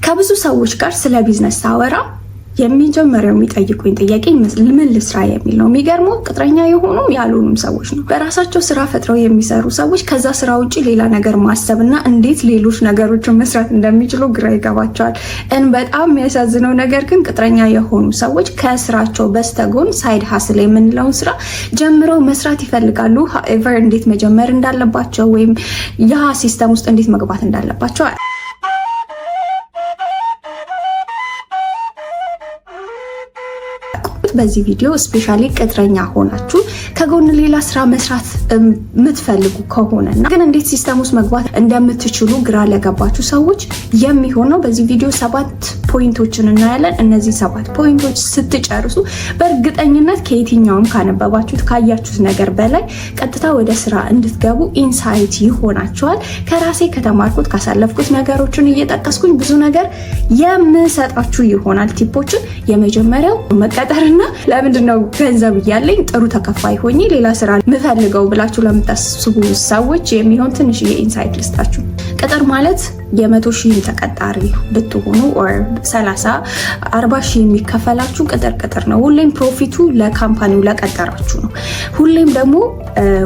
ከብዙ ሰዎች ጋር ስለ ቢዝነስ ሳወራ የሚጀምረው የሚጠይቁኝ ጥያቄ ምን ልስራ የሚል ነው። የሚገርመው ቅጥረኛ የሆኑም ያልሆኑም ሰዎች ነው። በራሳቸው ስራ ፈጥረው የሚሰሩ ሰዎች ከዛ ስራ ውጭ ሌላ ነገር ማሰብና እንዴት ሌሎች ነገሮችን መስራት እንደሚችሉ ግራ ይገባቸዋል። በጣም የሚያሳዝነው ነገር ግን ቅጥረኛ የሆኑ ሰዎች ከስራቸው በስተጎን ሳይድ ሀስል የምንለውን ስራ ጀምረው መስራት ይፈልጋሉ። ሀኤቨር እንዴት መጀመር እንዳለባቸው ወይም ያ ሲስተም ውስጥ እንዴት መግባት እንዳለባቸው በዚህ ቪዲዮ ስፔሻሊ ቅጥረኛ ሆናችሁ ከጎን ሌላ ስራ መስራት የምትፈልጉ ከሆነና ግን እንዴት ሲስተም ውስጥ መግባት እንደምትችሉ ግራ ለገባችሁ ሰዎች የሚሆነው በዚህ ቪዲዮ 7 ፖይንቶችን እናያለን። እነዚህ 7 ፖይንቶች ስትጨርሱ በእርግጠኝነት ከየትኛውም ካነበባችሁት ካያችሁት ነገር በላይ ቀጥታ ወደ ስራ እንድትገቡ ኢንሳይት ይሆናችኋል። ከራሴ ከተማርኩት ካሳለፍኩት ነገሮችን እየጠቀስኩኝ ብዙ ነገር የምሰጣችሁ ይሆናል ቲፖችን። የመጀመሪያው መቀጠርና ለምንድነው ገንዘብ እያለኝ ጥሩ ተከፋይ ሆኜ ሌላ ስራ ምፈልገው ብላችሁ ለምታስቡ ሰዎች የሚሆን ትንሽ የኢንሳይት ልስጣችሁ። ቅጥር ማለት የ100,000 ተቀጣሪ ብትሆኑ ኦር 30-40,000 የሚከፈላችሁ ቅጥር ነው። ሁሌም ፕሮፊቱ ለካምፓኒው ለቀጠራችሁ ነው። ሁሌም ደግሞ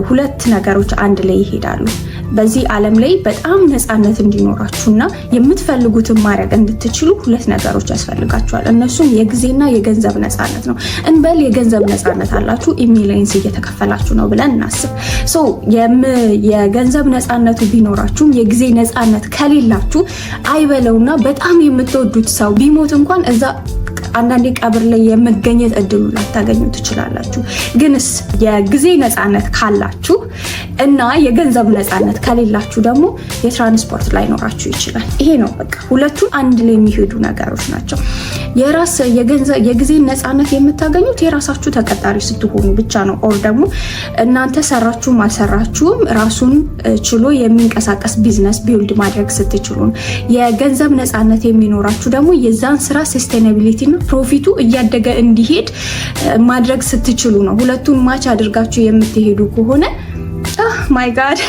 ሁለት ነገሮች አንድ ላይ ይሄዳሉ። በዚህ ዓለም ላይ በጣም ነፃነት እንዲኖራችሁና የምትፈልጉትን ማድረግ እንድትችሉ ሁለት ነገሮች ያስፈልጋችኋል። እነሱም የጊዜና የገንዘብ ነፃነት ነው። እንበል የገንዘብ ነፃነት አላችሁ፣ ኢሜይልስ እየተከፈላችሁ ነው ብለን እናስብ። የገንዘብ ነፃነቱ ቢኖራችሁም የጊዜ ነፃነት ከሌላችሁ አይበለውና በጣም የምትወዱት ሰው ቢሞት እንኳን እዛ አንዳንዴ ቀብር ላይ የመገኘት እድሉ ላታገኙ ትችላላችሁ። ግንስ የጊዜ ነፃነት ካላችሁ እና የገንዘብ ነፃነት ከሌላችሁ ደግሞ የትራንስፖርት ላይኖራችሁ ይችላል። ይሄ ነው በቃ ሁለቱ አንድ ላይ የሚሄዱ ነገሮች ናቸው። የጊዜ ነፃነት የምታገኙት የራሳችሁ ተቀጣሪ ስትሆኑ ብቻ ነው። ኦር ደግሞ እናንተ ሰራችሁም አልሰራችሁም ራሱን ችሎ የሚንቀሳቀስ ቢዝነስ ቢልድ ማድረግ ስትችሉ። የገንዘብ ነፃነት የሚኖራችሁ ደግሞ የዛን ስራ ሰስቴናቢሊቲ እና ፕሮፊቱ እያደገ እንዲሄድ ማድረግ ስትችሉ ነው። ሁለቱን ማች አድርጋችሁ የምትሄዱ ከሆነ ማይ ጋድ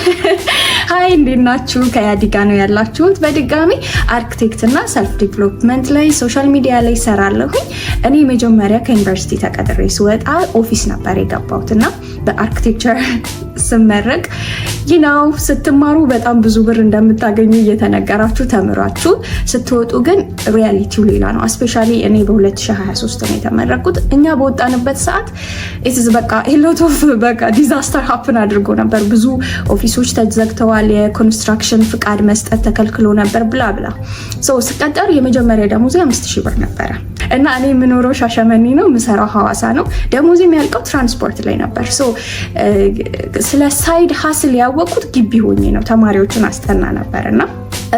ሃይ እንዴት ናችሁ? ከያዲጋ ነው ያላችሁት። በድጋሚ አርክቴክት እና ሰልፍ ዲቨሎፕመንት ላይ ሶሻል ሚዲያ ላይ ሰራለሁኝ። እኔ መጀመሪያ ከዩኒቨርሲቲ ተቀጥሬ ስወጣ ኦፊስ ነበር የገባሁትና በአርክቴክቸር ስመረቅ ስትማሩ በጣም ብዙ ብር እንደምታገኙ እየተነገራችሁ ተምራችሁ ስትወጡ ግን ሪያሊቲው ሌላ ነው። እስፔሻሊ እኔ በ2023 ነው የተመረቁት። እኛ በወጣንበት ሰዓት ኢትስ በቃ ሎት ኦፍ በቃ ዲዛስተር ሀፕን አድርጎ ነበር። ብዙ ኦፊሶች ተዘግተዋል። የኮንስትራክሽን ፍቃድ መስጠት ተከልክሎ ነበር ብላ ብላ። ስቀጠር የመጀመሪያ ደሞዜ 5,000 ብር ነበረ እና እኔ የምኖረው ሻሸመኔ ነው፣ የምሰራው ሐዋሳ ነው። ደሞዜ የሚያልቀው ትራንስፖርት ላይ ነበር። ስለ ሳይድ ሀስል ያወቁት ግቢ ሆኜ ነው። ተማሪዎችን አስጠና ነበርና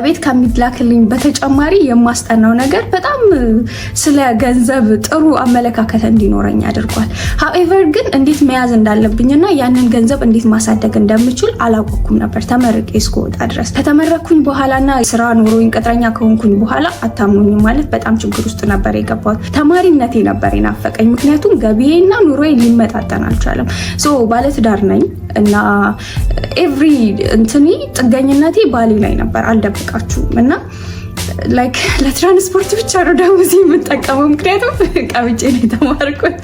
ቤት ከሚላክልኝ በተጨማሪ የማስጠናው ነገር በጣም ስለ ገንዘብ ጥሩ አመለካከት እንዲኖረኝ አድርጓል። ሀኤቨር ግን እንዴት መያዝ እንዳለብኝና ያንን ገንዘብ እንዴት ማሳደግ እንደምችል አላወቅኩም ነበር ተመርቄ እስከወጣ ድረስ። ከተመረኩኝ በኋላና ስራ ኖሮኝ ቅጥረኛ ከሆንኩኝ በኋላ አታምኑኝ ማለት በጣም ችግር ውስጥ ነበር የገባሁት። ተማሪነቴ ነበር የናፈቀኝ፣ ምክንያቱም ገቢዬና ኑሮዬ ሊመጣጠን አልቻለም። ባለትዳር ነኝ እና ኤቭሪ ጥገኝነቴ ባሌ ላይ ነበር አልደብቃችሁም። እና ላይክ ለትራንስፖርት ብቻ ነው ደሞዝ የምጠቀመው፣ ምክንያቱም ቀብጬ ነው የተማርኩት።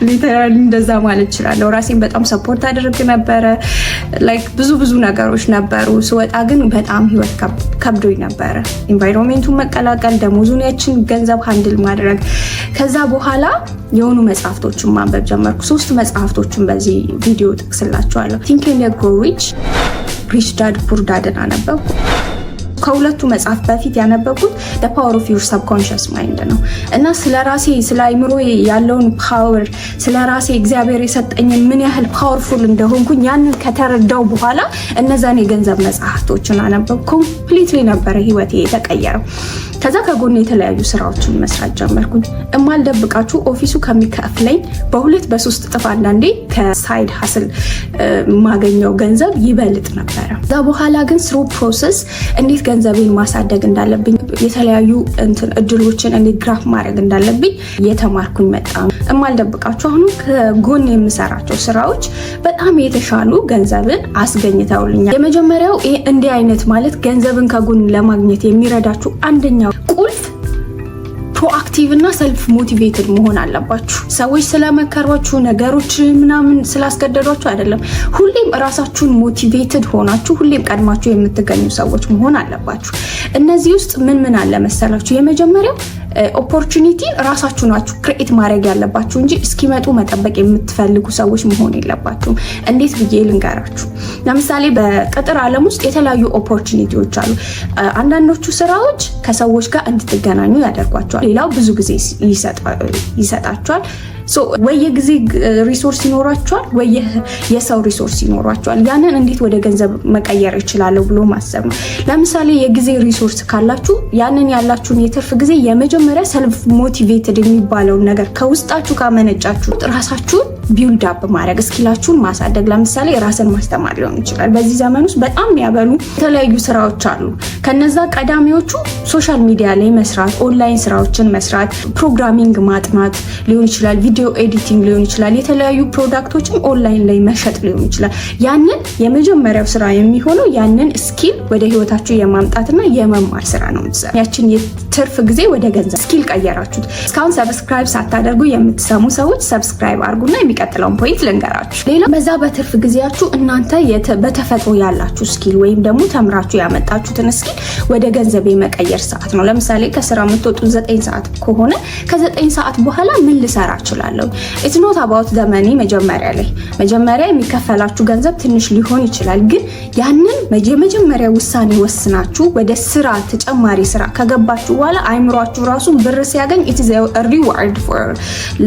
ሊተራሊ እንደዛ ማለት እችላለሁ። ራሴን በጣም ሰፖርት አድርግ ነበረ። ላይክ ብዙ ነገሮች ነበሩ። ስወጣ ግን በጣም ህይወት ከብዶኝ ነበረ። ኢንቫይሮንሜንቱን መቀላቀል፣ ደሞዙን ያችን ገንዘብ ሃንድል ማድረግ። ከዛ በኋላ የሆኑ መጽሐፍቶችን ማንበብ ጀመርኩ። 3 መጽሐፍቶችን በዚህ ቪዲዮ ጥቅስላችኋለሁ። ቲንክ ኤንድ ግሮው ሪች፣ ሪች ዳድ ፑር ዳድን አነበብኩ። ከሁለቱ መጽሐፍ በፊት ያነበብኩት The Power of Your Subconscious Mind ነው እና ስለራሴ ስለ አይምሮ ያለውን ፓወር፣ ስለራሴ እግዚአብሔር የሰጠኝን ምን ያህል ፓወርፉል እንደሆንኩኝ ያንን ከተረዳው በኋላ እነዛን የገንዘብ መጽሐፍቶችን አነበብኩ። ኮምፕሊትሊ ነበረ ህይወቴ የተቀየረው። ከዛ ከጎን የተለያዩ ስራዎችን መስራት ጀመርኩኝ። እማልደብቃችሁ ኦፊሱ ከሚከፍለኝ በ2 በ3 እጥፍ አንዳንዴ ከሳይድ ሀስል ማገኘው ገንዘብ ይበልጥ ነበረ። ከዛ በኋላ ግን ስሩ ፕሮሰስ እንዴት ገንዘቤን ማሳደግ እንዳለብኝ፣ የተለያዩ እድሎችን እንዴት ግራፍ ማድረግ እንዳለብኝ የተማርኩኝ መጣ። እማልደብቃችሁ አሁን ከጎን የምሰራቸው ስራዎች በጣም የተሻሉ ገንዘብን አስገኝተውልኛል። የመጀመሪያው እንዲህ አይነት ማለት ገንዘብን ከጎን ለማግኘት የሚረዳችሁ አንደኛው ቁልፍ ፕሮአክቲቭ እና ሰልፍ ሞቲቬትድ መሆን አለባችሁ። ሰዎች ስለመከሯችሁ ነገሮች ምናምን ስላስገደዷችሁ አይደለም። ሁሌም ራሳችሁን ሞቲቬትድ ሆናችሁ ሁሌም ቀድማችሁ የምትገኙ ሰዎች መሆን አለባችሁ። እነዚህ ውስጥ ምን አለ መሰላችሁ? የመጀመሪያው ኦፖርቹኒቲ ራሳችሁ ናችሁ ክሬኤት ማድረግ ያለባችሁ እንጂ እስኪመጡ መጠበቅ የምትፈልጉ ሰዎች መሆን የለባችሁም። እንዴት ብዬ ልንገራችሁ? ለምሳሌ በቅጥር ዓለም ውስጥ የተለያዩ ኦፖርቹኒቲዎች አሉ። አንዳንዶቹ ስራዎች ከሰዎች ጋር እንድትገናኙ ያደርጓቸዋል። ሌላው ብዙ ጊዜ ይሰጣቸዋል። ወይ የጊዜ ሪሶርስ ይኖራቸዋል ወይ የሰው ሪሶርስ ይኖራቸዋል። ያንን እንዴት ወደ ገንዘብ መቀየር እችላለሁ ብሎ ማሰብ ነው። ለምሳሌ የጊዜ ሪሶርስ ካላችሁ ያንን ያላችሁን የትርፍ ጊዜ የመጀመሪያ ሰልፍ ሞቲቬትድ የሚባለውን ነገር ከውስጣችሁ ካመነጫችሁ ራሳችሁን ቢልድ አፕ ማድረግ፣ ስኪላችሁን ማሳደግ። ለምሳሌ ራስን ማስተማር ሊሆን ይችላል። በዚህ ዘመን ውስጥ በጣም የሚያበሉ የተለያዩ ስራዎች አሉ። ከነዛ ቀዳሚዎቹ ሶሻል ሚዲያ ላይ መስራት፣ ኦንላይን ስራዎችን መስራት፣ ፕሮግራሚንግ ማጥናት ሊሆን ይችላል፣ ቪዲዮ ኤዲቲንግ ሊሆን ይችላል፣ የተለያዩ ፕሮዳክቶችን ኦንላይን ላይ መሸጥ ሊሆን ይችላል። ያንን የመጀመሪያው ስራ የሚሆነው ያንን ስኪል ወደ ህይወታችሁ የማምጣትና የመማር ስራ ነው። ያችን የትርፍ ጊዜ ወደ ገንዘብ ስኪል ቀየራችሁት። እስካሁን ሰብስክራይብ ሳታደርጉ የምትሰሙ ሰዎች ሰብስክራይብ አድርጉና የሚቀጥለውን ፖይንት ልንገራችሁ። ሌላ በዛ በትርፍ ጊዜያችሁ እናንተ በተፈጥሮ ያላችሁ ስኪል ወይም ደግሞ ተምራችሁ ያመጣችሁትን ስኪል ወደ ገንዘብ የመቀየር ሰዓት ነው። ለምሳሌ ከስራ የምትወጡት 9 ሰዓት ከሆነ ከ9 ሰዓት በኋላ ምን ልሰራ እችላለሁ? ኢትስ ኖት አባውት ዘ መኒ። መጀመሪያ የሚከፈላችሁ ገንዘብ ትንሽ ሊሆን ይችላል፣ ግን ያንን የመጀመሪያ ውሳኔ ወስናችሁ ወደ ስራ ተጨማሪ ስራ ከገባችሁ በኋላ አይምሯችሁ ራሱ ብር ሲያገኝ ኢትስ ሪዋርድ ፎር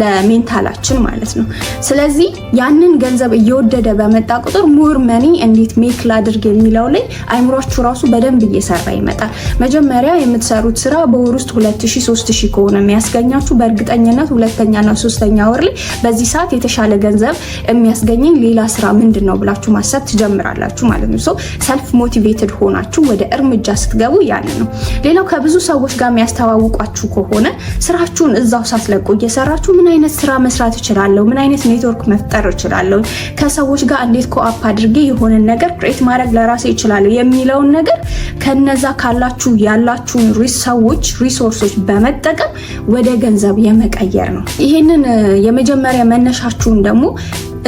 ለሜንታላችን ማለት ነው። ስለዚህ ያንን ገንዘብ እየወደደ በመጣ ቁጥር ሞር መኒ እንዴት ሜክ ላድርግ የሚለው ላይ አይምሯችሁ ራሱ በደንብ እየሰራ ይመጣል። መጀመሪያ የምትሰሩት ስራ በወር ውስጥ 2000 3000 ከሆነ የሚያስገኛችሁ በእርግጠኝነት ሁለተኛና ሶስተኛ ወር ላይ በዚህ ሰዓት የተሻለ ገንዘብ የሚያስገኘኝ ሌላ ስራ ምንድነው ብላችሁ ማሰብ ትጀምራላችሁ ማለት ነው። ሰልፍ ሞቲቬትድ ሆናችሁ ወደ እርምጃ ስትገቡ ያን ነው። ሌላው ከብዙ ሰዎች ጋር የሚያስተዋውቋችሁ ከሆነ ስራችሁን እዛው ሳትለቁ እየሰራችሁ ምን አይነት ስራ መስራት እችላለሁ፣ ምን አይነት ኔትወርክ መፍጠር እችላለሁ፣ ከሰዎች ጋር እንዴት ኮአፕ አድርጌ የሆነ ነገር ክሬት ማድረግ ለራሴ እችላለሁ የሚለውን ነገር ከነዛ ካላችሁ ያላችሁን ሰዎች ሪሶርሶች በመጠቀም ወደ ገንዘብ የመቀየር ነው። ይሄንን የመጀመሪያ መነሻችሁን ደግሞ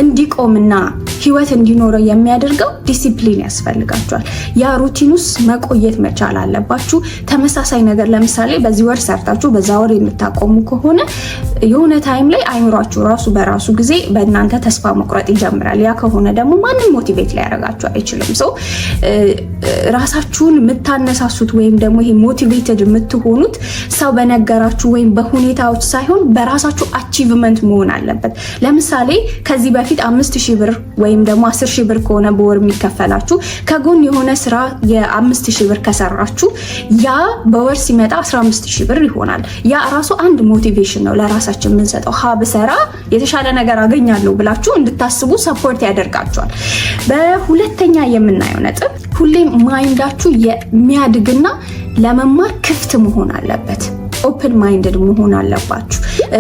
እንዲቆምና ህይወት እንዲኖረው የሚያደርገው ዲሲፕሊን ያስፈልጋችኋል። ያ ሩቲን ውስጥ መቆየት መቻል አለባችሁ። ተመሳሳይ ነገር ለምሳሌ በዚህ ወር ሰርታችሁ በዛ ወር የምታቆሙ ከሆነ የሆነ ታይም ላይ አይምሯችሁ ራሱ በራሱ ጊዜ በእናንተ ተስፋ መቁረጥ ይጀምራል። ያ ከሆነ ደግሞ ማንም ሞቲቬት ሊያደርጋችሁ አይችልም። ራሳችሁን የምታነሳሱት ወይም ደግሞ ይሄ ሞቲቬትድ የምትሆኑት ሰው በነገራችሁ ወይም በሁኔታዎች ሳይሆን በራሳችሁ አቺቭመንት መሆን አለበት። ለምሳሌ ከዚህ በፊት 5000 ብር ወይም ደግሞ 10000 ብር ከሆነ በወር የሚከፈላችሁ ከጎን የሆነ ስራ የ5000 ብር ከሰራችሁ ያ በወር ሲመጣ 15000 ብር ይሆናል። ያ ራሱ አንድ ሞቲቬሽን ነው ለራሳችን የምንሰጠው። በሰራ የተሻለ ነገር አገኛለሁ ብላችሁ እንድታስቡ ሰፖርት ያደርጋችኋል። በሁለተኛ የምናየው ነጥብ ሁሌም ማይንዳችሁ የሚያድግና ለመማር ክፍት መሆን አለበት። ኦፕን ማይንድድ መሆን አለባችሁ።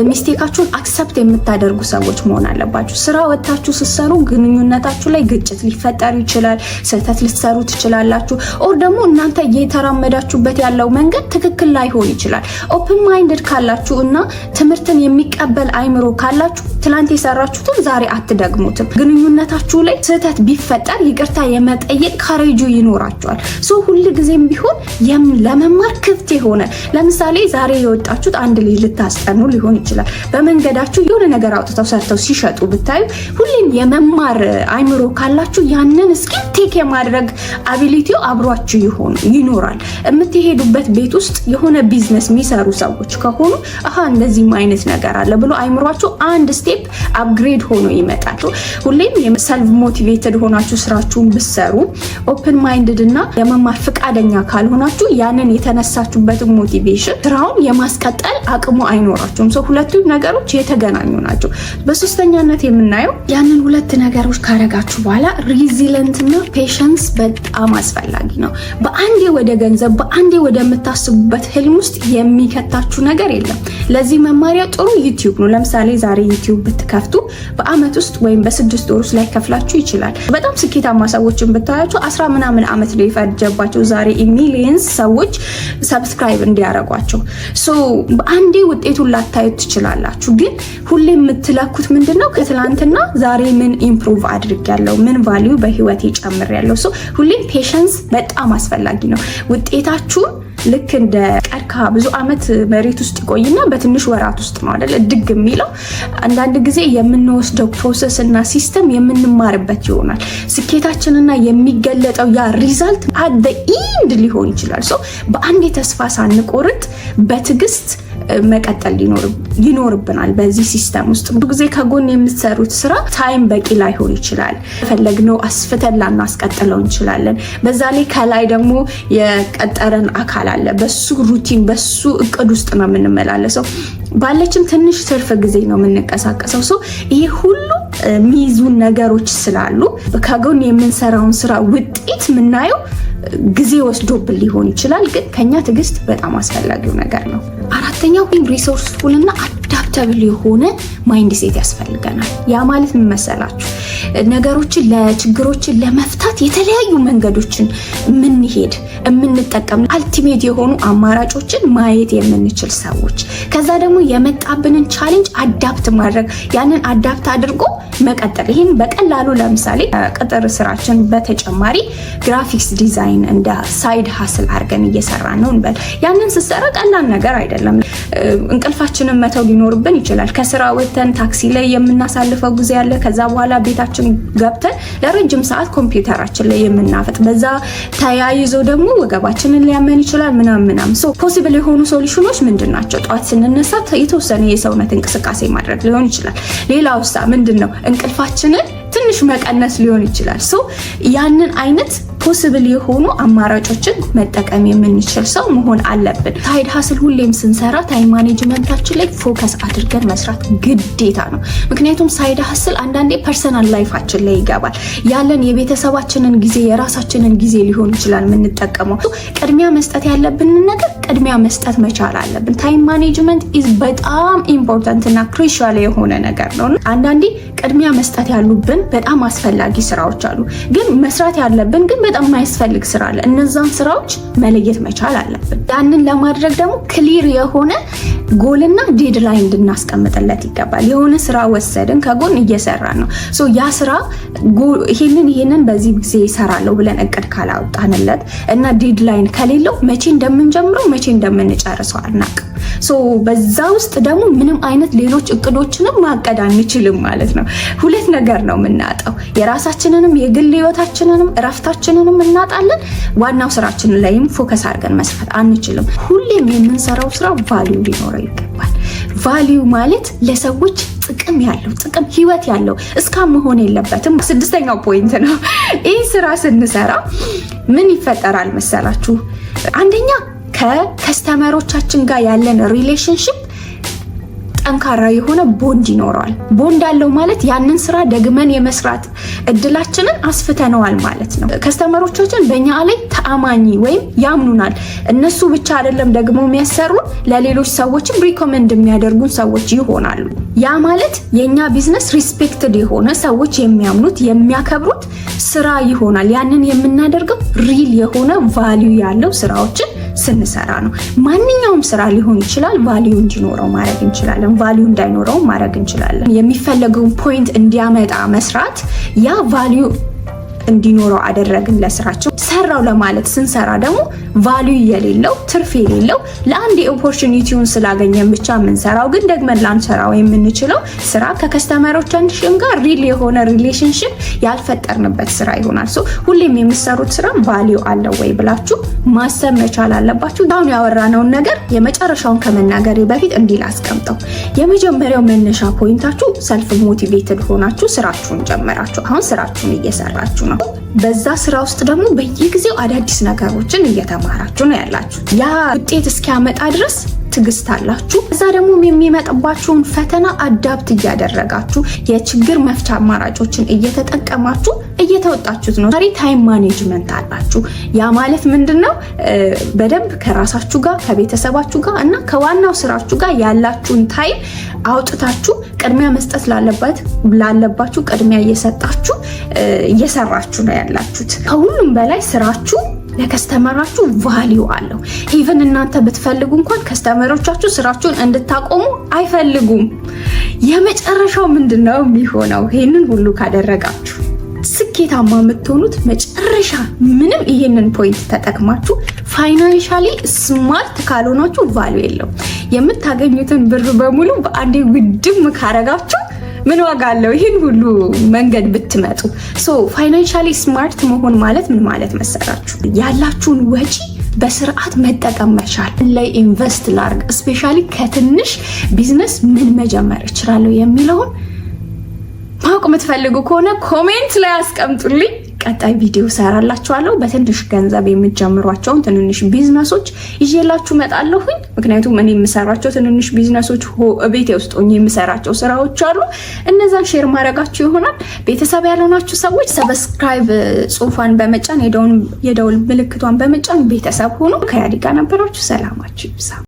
ሚስቴካችሁን አክሰፕት የምታደርጉ ሰዎች መሆን አለባችሁ። ስራ ወጣችሁ ስትሰሩ ግንኙነታችሁ ላይ ግጭት ሊፈጠር ይችላል። ስህተት ልትሰሩ ትችላላችሁ። ኦር ደግሞ እናንተ እየተራመዳችሁበት ያለው መንገድ ትክክል ላይሆን ይችላል። ኦፕን ማይንድድ ካላችሁ እና ትምህርትን የሚቀበል አይምሮ ካላችሁ ትላንት የሰራችሁትን ዛሬ አትደግሙትም። ግንኙነታችሁ ላይ ስህተት ቢፈጠር ይቅርታ የመጠየቅ ካሬጁ ይኖራችኋል። ሁል ጊዜም ቢሆን ለመማር ክፍት የሆነ ለምሳሌ ዛሬ የወጣችሁት አንድ ልጅ ልታስጠኑ ሊሆን ይችላል። በመንገዳችሁ የሆነ ነገር አውጥተው ሰርተው ሲሸጡ ብታዩ ሁሌም የመማር አይምሮ ካላችሁ ያንን ስኪል ቴክ የማድረግ አቢሊቲው አብሯችሁ ይኖራል። የምትሄዱበት ቤት ውስጥ የሆነ ቢዝነስ የሚሰሩ ሰዎች ከሆኑ እንደዚህም አይነት ነገር አለ ብሎ አይምሯችሁ አንድ ስቴፕ አፕግሬድ ሆኖ ይመጣል። ሁሌም ሰልፍ ሞቲቬትድ ሆናችሁ ስራችሁን ብትሰሩ ኦፕን ማይንድድ እና የመማር ፍቃደኛ ካልሆናችሁ ያንን የተነሳችሁበትን ሞቲቬሽን ስራውን የማስቀጠል አቅሙ አይኖራችሁም። ሁለቱ ነገሮች የተገናኙ ናቸው። በሶስተኛነት የምናየው ያንን ሁለት ነገሮች ካረጋችሁ በኋላ ሪዚለንት እና ፔሸንስ በጣም አስፈላጊ ነው። በአንዴ ወደ ገንዘብ በአንዴ ወደምታስቡበት ህልም ውስጥ የሚከታችሁ ነገር የለም። ለዚህ መማሪያ ጥሩ ዩቲዩብ ነው። ለምሳሌ ዛሬ ዩቲዩብ ብትከፍቱ በአመት ውስጥ ወይም በ6 ወር ውስጥ ላይ ከፍላችሁ ይችላል። በጣም ስኬታማ ሰዎችን ብታያቸው 10 ምናምን አመት ላይ ፈጀባቸው ዛሬ ሚሊየንስ ሰዎች ሰብስክራይብ እንዲያረጓቸው። ሶ አንዴ ውጤቱን ላታዩት ትችላላችሁ። ግን ሁሌ የምትለኩት ምንድነው ከትላንትና ዛሬ ምን ኢምፕሩቭ አድርጌያለሁ፣ ምን ቫልዩ በህይወቴ ጨምሬያለሁ። ሶ ሁሌም ፔሸንስ በጣም አስፈላጊ ነው። ውጤታችሁን ልክ እንደ ቀርከሃ ብዙ አመት መሬት ውስጥ ይቆይና በትንሽ ወራት ውስጥ ነው አይደል እድግ የሚለው። አንዳንድ ጊዜ የምንወስደው ፕሮሰስ እና ሲስተም የምንማርበት ይሆናል። ስኬታችንና የሚገለጠው ያ ሪዛልት አት ዘ ኢንድ ሊሆን ይችላል። ሶ በአንድ ተስፋ ሳንቆርጥ በትዕግስት መቀጠል ይኖርብናል። በዚህ ሲስተም ውስጥ ብዙ ጊዜ ከጎን የምትሰሩት ስራ ታይም በቂ ላይሆን ይችላል። ፈለግነው አስፍተን ላናስቀጥለው እንችላለን። በዛ ላይ ከላይ ደግሞ የቀጠረን አካል አለ። በሱ ሩቲን በሱ እቅድ ውስጥ ነው የምንመላለሰው። ባለችን ትንሽ ትርፍ ጊዜ ነው የምንቀሳቀሰው። ሶ ይሄ ሁሉ የሚይዙን ነገሮች ስላሉ ከጎን የምንሰራውን ስራ ውጤት የምናየው ጊዜ ወስዶብን ሊሆን ይችላል። ግን ከኛ ትዕግስት በጣም አስፈላጊው ነገር ነው። አራተኛው ሪሶርስፉል እና አዳፕታብል የሆነ ማይንድ ሴት ያስፈልገናል። ያ ማለት ምን መሰላችሁ? ችግሮችን ለመፍታት የተለያዩ መንገዶችን የምንጠቀም አልቲሜት የሆኑ አማራጮችን ማየት የምንችል ሰዎች፣ ከዛ ደግሞ የመጣብንን ቻሌንጅ አዳፕት ማድረግ፣ ያንን አዳፕት አድርጎ መቀጠል። ይህን በቀላሉ ለምሳሌ ቅጥር ስራችን በተጨማሪ ግራፊክስ ዲዛይን እንደ ሳይድ ሀስል አድርገን እየሰራ ነው እንበል። ያንን ስትሰራ ቀላል ነገር አይደለም። እንቅልፋችንን መተው ሊኖርብን ይችላል። ከስራ ወጥተን ታክሲ ላይ የምናሳልፈው ጊዜ አለ። ከዛ በኋላ ቤታችን ገብተን ለረጅም ሰዓት ኮምፒውተራችን ላይ የምናፈጥ፣ በዛ ተያይዞ ደግሞ ወገባችንን ሊያመን ይችላል ምናምን። ሶ ፖሲብል የሆኑ ሶሉሽኖች ምንድን ናቸው? ጠዋት ስንነሳ የተወሰነ የሰውነት እንቅስቃሴ ማድረግ ሊሆን ይችላል። ሌላው ምንድነው? እንቅልፋችንን ትንሽ መቀነስ ሊሆን ይችላል። ሶ ያንን አይነት ፖሲብል የሆኑ አማራጮችን መጠቀም የምንችል ሰው መሆን አለብን። ሳይድ ሀስል ሁሌም ስንሰራ ታይም ማኔጅመንታችን ላይ ፎከስ አድርገን መስራት ግዴታ ነው። ምክንያቱም ሳይድ ሀስል አንዳንዴ ፐርሰናል ላይፋችን ላይ ይገባል። ያለን የቤተሰባችንን ጊዜ የራሳችንን ጊዜ ሊሆን ይችላል የምንጠቀመው። ቅድሚያ መስጠት ያለብንን ነገር ቅድሚያ መስጠት መቻል አለብን። ታይም ማኔጅመንት ኢዝ በጣም ኢምፖርታንት እና ክሩሻል የሆነ ነገር ነው። አንዳንዴ ቅድሚያ መስጠት ያሉብን በጣም አስፈላጊ ስራዎች አሉ፣ ግን መስራት ያለብን ግን በጣም የማያስፈልግ ስራ አለ። እነዛን ስራዎች መለየት መቻል አለብን። ያንን ለማድረግ ደግሞ ክሊር የሆነ ጎልና ዴድላይን እንድናስቀምጥለት ይገባል። የሆነ ስራ ወሰድን ከጎን እየሰራን ነው። ሶ ያ ስራ ይሄንን በዚህ ጊዜ ይሰራለሁ ብለን እቅድ ካላወጣንለት እና ዴድላይን ከሌለው መቼ እንደምንጀምረው መቼ እንደምንጨርሰው አናውቅም። ሶ በዛ ውስጥ ደግሞ ምንም አይነት ሌሎች እቅዶችንም ማቀድ አንችልም ማለት ነው። ሁለት ነገር ነው የምናጣው። የራሳችንንም የግል ህይወታችንንም እረፍታችንንም እናጣለን። ዋናው ስራችንን ላይም ፎከስ አድርገን መስራት አንችልም። ሁሌም የምንሰራው ስራ ቫልዩ ሊኖረው ይገባል። ቫልዩ ማለት ለሰዎች ጥቅም ህይወት ያለው እስካም መሆን የለበትም። ስድስተኛው ፖይንት ነው። ይህ ስራ ስንሰራ ምን ይፈጠራል መሰላችሁ? አንደኛ ከከስተመሮቻችን ጋር ያለን ሪሌሽንሽፕ ጠንካራ የሆነ ቦንድ ይኖረዋል። ቦንድ አለው ማለት ያንን ስራ ደግመን የመስራት እድላችንን አስፍተነዋል ማለት ነው። ከስተመሮቻችን በእኛ ላይ ተአማኒ ወይም ያምኑናል። እነሱ ብቻ አይደለም ደግሞ የሚያሰሩን፣ ለሌሎች ሰዎችም ሪኮመንድ የሚያደርጉን ሰዎች ይሆናሉ። ያ ማለት የኛ ቢዝነስ ሪስፔክትድ የሆነ ሰዎች የሚያምኑት የሚያከብሩት ስራ ይሆናል። ያንን የምናደርገው ሪል የሆነ ቫልዩ ያለው ስራዎችን ስንሰራ ነው። ማንኛውም ስራ ሊሆን ይችላል። ቫልዩ እንዲኖረው ማድረግ እንችላለን፣ ቫልዩ እንዳይኖረው ማድረግ እንችላለን። የሚፈለገውን ፖይንት እንዲያመጣ መስራት፣ ያ ቫልዩ እንዲኖረው አደረግን ለስራቸው። ሰራው ለማለት ስንሰራ ደግሞ ቫልዩ የሌለው ትርፍ የሌለው ለአንድ ኦፖርቹኒቲውን ስላገኘን ብቻ የምንሰራው ግን ደግመን ላንሰራው የምንችለው ስራ ከከስተመሮቻችን ጋር ሪል የሆነ ሪሌሽንሽፕ ያልፈጠርንበት ስራ ይሆናል። ሶ ሁሌም የምትሰሩት ስራ ቫልዩ አለው ወይ ብላችሁ ማሰብ መቻል አለባችሁ። አሁን ያወራነውን ነገር የመጨረሻውን ከመናገሬ በፊት እንዲህ ላስቀምጠው። የመጀመሪያው መነሻ ፖይንታችሁ ሰልፍ ሞቲቬትድ ሆናችሁ ስራችሁን ጀመራችሁ። አሁን ስራችሁን እየሰራችሁ ነው። በዛ ስራ ውስጥ ደግሞ በየጊዜው አዳዲስ ነገሮችን እየተማራችሁ ነው ያላችሁ። ያ ውጤት እስኪያመጣ ድረስ ትግስት አላችሁ። እዛ ደግሞ የሚመጣባችሁን ፈተና አዳፕት እያደረጋችሁ የችግር መፍቻ አማራጮችን እየተጠቀማችሁ እየተወጣችሁት ነው። ዛሬ ታይም ማኔጅመንት አላችሁ። ያ ማለት ምንድነው? በደንብ ከራሳችሁ ጋር ከቤተሰባችሁ ጋር እና ከዋናው ስራችሁ ጋር ያላችሁን ታይም አውጥታችሁ ቅድሚያ መስጠት ላለባችሁ ቅድሚያ እየሰጣችሁ እየሰራችሁ ነው ያላችሁት። ከሁሉም በላይ ስራችሁ ለከስተመራችሁ ቫልዩ አለው። ኢቭን እናንተ ብትፈልጉ እንኳን ከስተመሮቻችሁ ስራችሁን እንድታቆሙ አይፈልጉም። የመጨረሻው ምንድነው የሚሆነው? ይሄንን ሁሉ ካደረጋችሁ ስኬታማ የምትሆኑት መጨረሻ ምንም ይሄንን ፖይንት ተጠቅማችሁ ፋይናንሻሊ ስማርት ካልሆናችሁ ቫልዩ የለው። የምታገኙትን ብር በሙሉ በአንዴ ውድም ካረጋችሁ ምን ዋጋ አለው? ይህን ሁሉ መንገድ ብትመጡ። ፋይናንሻሊ ስማርት መሆን ማለት ምን ማለት መሰላችሁ? ያላችሁን ወጪ በስርዓት መጠቀም መቻል። ላይ ኢንቨስት ላርግ ስፔሻሊ ከትንሽ ቢዝነስ ምን መጀመር እችላለሁ የሚለውን ማወቅ የምትፈልጉ ከሆነ ኮሜንት ላይ አስቀምጡልኝ። ቀጣይ ቪዲዮ ሰራላችኋለሁ። በትንሽ ገንዘብ የምትጀምሯቸውን ትንንሽ ቢዝነሶች ይዤላችሁ እመጣለሁኝ። ምክንያቱም እኔ የምሰራቸው ትንንሽ ቢዝነሶች ቤቴ ውስጥ ሆኜ የምሰራቸው ስራዎች አሉ። እነዛን ሼር ማድረጋችሁ ይሆናል። ቤተሰብ ያልሆናችሁ ሰዎች ሰብስክራይብ ጽሑፏን በመጫን የደውል ምልክቷን በመጫን ቤተሰብ ሆኖ ከያዲ ጋር ነበራችሁ። ሰላማችሁ ይብዛ።